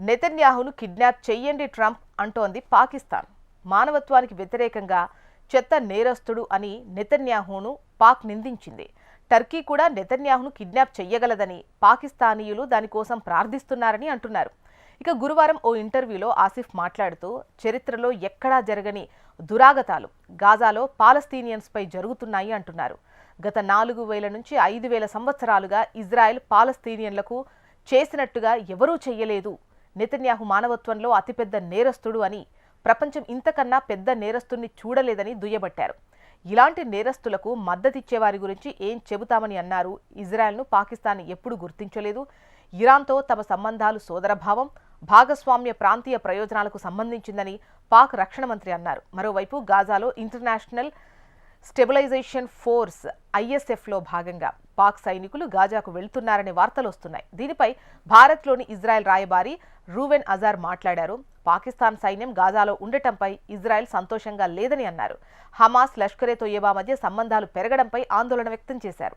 నెతన్యాహును kidnap చెయ్యండి Trump అంటోంది పాకిస్తాన్. మానవత్వానికి వ్యతిరేకంగా చెత్త నేరస్తుడు అని నెతన్యాహును పాక్ నిందించింది. టర్కీ కూడా నెతన్యాహును కిడ్నాప్ చెయ్యగలదని, పాకిస్తానీయులు దానికోసం ప్రార్థిస్తున్నారని అంటున్నారు. ఇక గురువారం ఓ ఇంటర్వ్యూలో ఆసిఫ్ మాట్లాడుతూ, చరిత్రలో ఎక్కడా జరగని దురాగతాలు గాజాలో పాలస్తీనియన్స్పై జరుగుతున్నాయి అంటున్నారు. గత 4000 నుంచి 5000 సంవత్సరాలుగా ఇజ్రాయెల్ పాలస్తీనియన్లకు చేసినట్టుగా ఎవరూ చెయ్యలేదు. నెతన్యాహు మానవత్వంలో అతిపెద్ద నేరస్తుడు అని, ప్రపంచం ఇంతకన్నా పెద్ద నేరస్తుడిని చూడలేదని దుయ్యబట్టారు. ఇలాంటి నేరస్తులకు మద్దతిచ్చే వారి గురించి ఏం చెబుతామని అన్నారు. ఇజ్రాయెల్ను పాకిస్తాన్ ఎప్పుడూ గుర్తించలేదు. ఇరాన్తో తమ సంబంధాలు సోదరభావం, భాగస్వామ్య ప్రాంతీయ ప్రయోజనాలకు సంబంధించిందని పాక్ రక్షణ మంత్రి అన్నారు. మరోవైపు గాజాలో ఇంటర్నేషనల్ స్టెబిలైజేషన్ ఫోర్స్ ISFలో భాగంగా పాక్ సైనికులు గాజాకు వెళ్తున్నారనే వార్తలు వస్తున్నాయి. దీనిపై భారత్లోని ఇజ్రాయెల్ రాయబారి రూవెన్ అజార్ మాట్లాడారు. పాకిస్తాన్ సైన్యం గాజాలో ఉండటంపై ఇజ్రాయెల్ సంతోషంగా లేదని అన్నారు. హమాస్, లష్కరే తోయబా మధ్య సంబంధాలు పెరగడంపై ఆందోళన వ్యక్తం చేశారు.